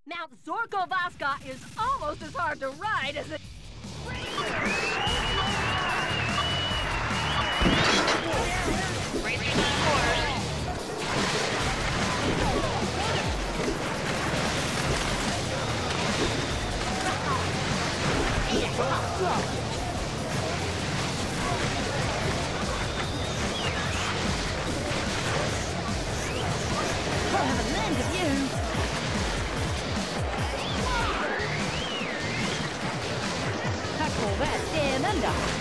Mount Zorkovaska is almost as hard to ride as it... Racing to the course. I'll have a land of you. I call that down under.